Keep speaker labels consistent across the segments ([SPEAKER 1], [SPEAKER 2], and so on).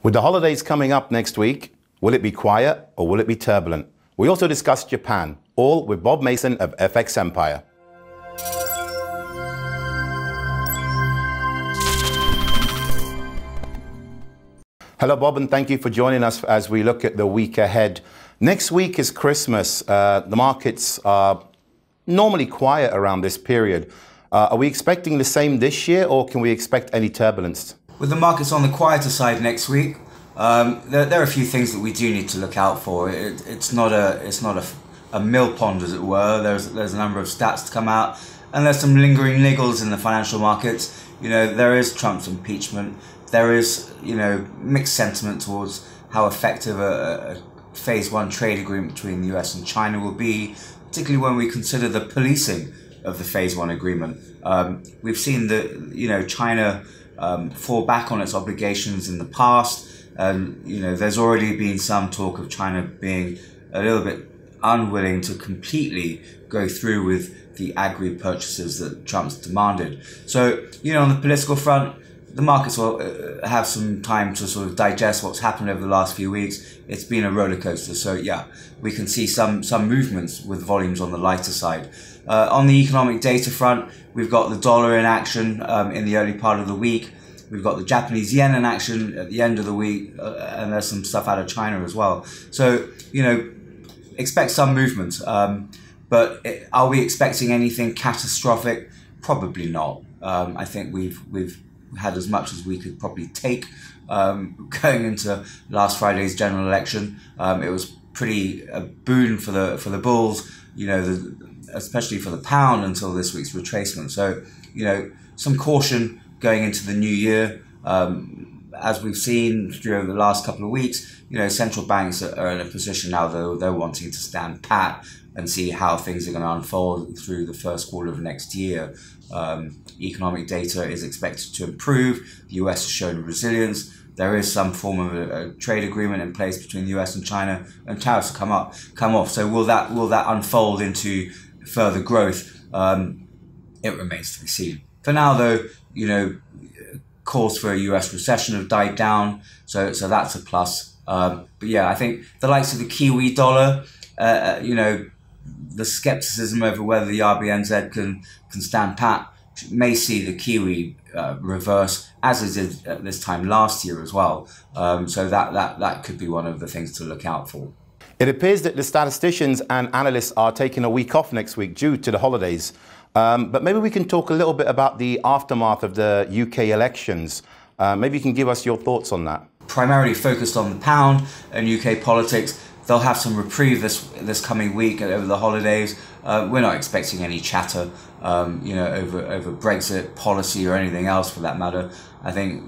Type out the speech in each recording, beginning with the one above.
[SPEAKER 1] With the holidays coming up next week, will it be quiet or will it be turbulent? We also discussed Japan, all with Bob Mason of FX Empire. Hello, Bob, and thank you for joining us as we look at the week ahead. Next week is Christmas. The markets are normally quiet around this period. Are we expecting the same this year, or can we expect any turbulence?
[SPEAKER 2] With the markets on the quieter side next week, there are a few things that we do need to look out for. It's not a mill pond, as it were. There's a number of stats to come out, and there's some lingering niggles in the financial markets. You know, there is Trump's impeachment. There is, mixed sentiment towards how effective a phase one trade agreement between the US and China will be, particularly when we consider the policing of the phase one agreement. We've seen that, China fall back on its obligations in the past. There's already been some talk of China being a little bit unwilling to completely go through with the agri purchases that Trump's demanded. So, on the political front, the markets will have some time to sort of digest what's happened over the last few weeks. It's been a roller coaster. So yeah, we can see some movements with volumes on the lighter side. On the economic data front, we've got the dollar in action in the early part of the week. We've got the Japanese yen in action at the end of the week, and there's some stuff out of China as well. So, expect some movement. But are we expecting anything catastrophic? Probably not. I think we've had as much as we could probably take going into last Friday's general election. It was pretty a boon for the bulls, especially for the pound until this week's retracement. So, some caution going into the new year. As we've seen through the last couple of weeks, central banks are in a position now that they're wanting to stand pat and see how things are going to unfold through the first quarter of next year. Economic data is expected to improve. The US has shown resilience. There is some form of a trade agreement in place between the US and China, and tariffs have come off. So will that unfold into further growth? It remains to be seen. For now, though, calls for a US recession have died down, so that's a plus. But yeah, I think the likes of the Kiwi dollar, the skepticism over whether the RBNZ can stand pat may see the Kiwi reverse, as it did at this time last year as well. So that could be one of the things to look out for.
[SPEAKER 1] It appears that the statisticians and analysts are taking a week off next week due to the holidays. But maybe we can talk a little bit about the aftermath of the UK elections. Maybe you can give us your thoughts on that. Primarily
[SPEAKER 2] focused on the pound and UK politics. They'll have some reprieve this coming week over the holidays. We're not expecting any chatter, over Brexit policy or anything else for that matter. I think,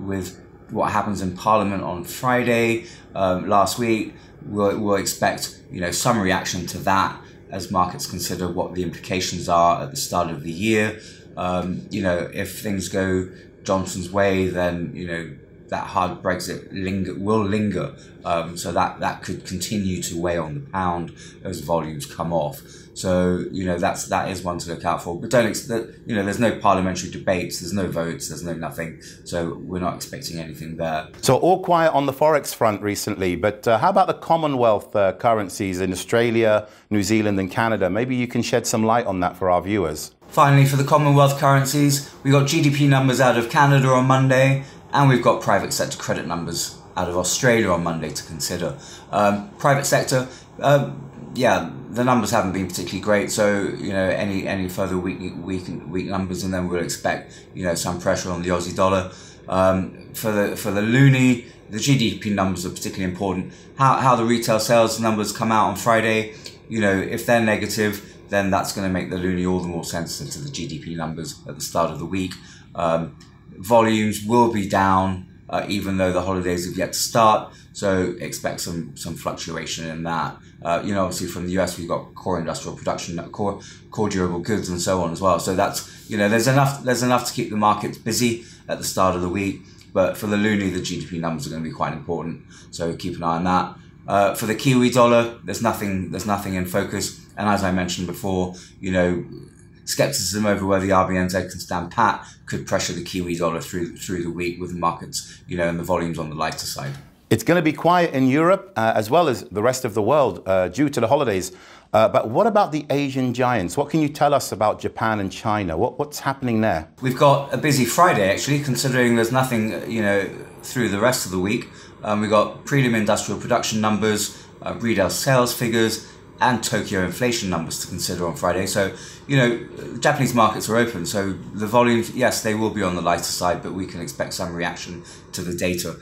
[SPEAKER 2] with what happens in Parliament on Friday last week, we'll expect, some reaction to that as markets consider what the implications are at the start of the year. If things go Johnson's way, then, that hard Brexit will linger, so that could continue to weigh on the pound as volumes come off. So that is one to look out for. But there's no parliamentary debates, there's no votes, there's no nothing. So we're not expecting anything there. So all quiet on the forex front recently. But how about the Commonwealth currencies in Australia, New Zealand, and Canada? Maybe you can shed some light on that for our viewers. Finally, for the Commonwealth currencies, we got GDP numbers out of Canada on Monday. And we've got private sector credit numbers out of Australia on Monday to consider. Private sector, the numbers haven't been particularly great. So any further weak numbers, and then we'll expect some pressure on the Aussie dollar. For the loonie, the GDP numbers are particularly important. How the retail sales numbers come out on Friday, if they're negative, then that's going to make the loonie all the more sensitive to the GDP numbers at the start of the week. Volumes will be down, even though the holidays have yet to start. So expect some fluctuation in that. Obviously from the US we've got core industrial production, core durable goods, and so on as well. So that's there's enough to keep the markets busy at the start of the week. But for the loonie, the GDP numbers are going to be quite important. So keep an eye on that. For the Kiwi dollar, there's nothing in focus. And as I mentioned before, skepticism over whether the RBNZ can stand pat could pressure the Kiwi dollar through the week, with the markets, and the volumes on the lighter side.
[SPEAKER 1] It's going to be quiet in Europe as well as the rest of the world due to the holidays. But what about the Asian giants? What can you tell us about Japan and China? What's happening there?
[SPEAKER 2] We've got a busy Friday, actually, considering there's nothing, through the rest of the week. We've got prelim industrial production numbers, retail sales figures, and Tokyo inflation numbers to consider on Friday. So, Japanese markets are open. So the volumes, yes, they will be on the lighter side, but we can expect some reaction to the data.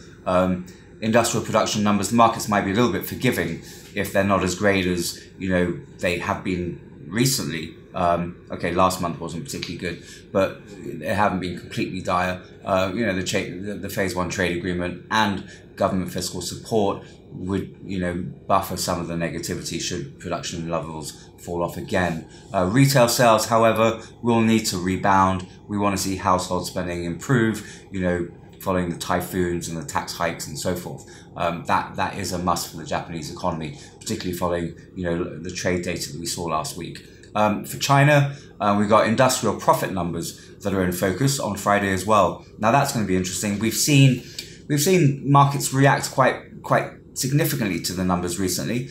[SPEAKER 2] Industrial production numbers, the markets might be a little bit forgiving if they're not as great as, they have been recently. Last month wasn't particularly good, but they haven't been completely dire. The phase one trade agreement and government fiscal support would, buffer some of the negativity should production levels fall off again. Retail sales, however, will need to rebound. We want to see household spending improve, following the typhoons and the tax hikes and so forth. That is a must for the Japanese economy, particularly following, the trade data that we saw last week. For China, we've got industrial profit numbers that are in focus on Friday as well. Now that's going to be interesting. We've seen markets react quite significantly to the numbers recently.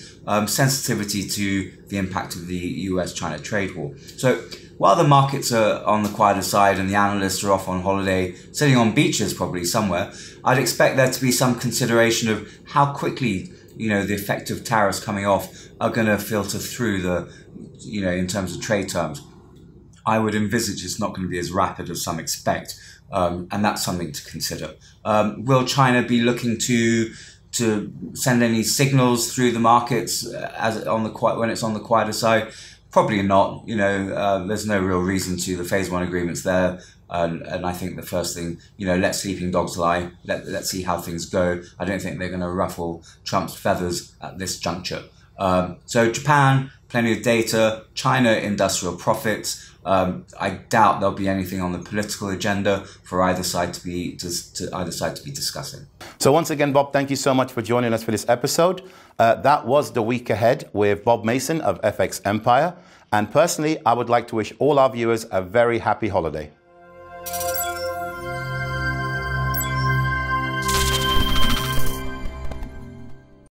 [SPEAKER 2] Sensitivity to the impact of the US-China trade war. So while the markets are on the quieter side and the analysts are off on holiday, sitting on beaches probably somewhere, I'd expect there to be some consideration of how quickly, the effect of tariffs coming off are going to filter through in terms of trade terms. I would envisage it's not going to be as rapid as some expect, and that's something to consider. Will China be looking to send any signals through the markets when it's on the quieter side? Probably not. There's no real reason to. The phase one agreement's there, and I think the first thing, let sleeping dogs lie. Let's see how things go. I don't think they're going to ruffle Trump's feathers at this juncture. So Japan, plenty of data. China, industrial profits. I doubt there'll be anything on the political agenda for either side to be discussing.
[SPEAKER 1] So once again, Bob, thank you so much for joining us for this episode. That was The Week Ahead with Bob Mason of FX Empire. And personally, I would like to wish all our viewers a very happy holiday.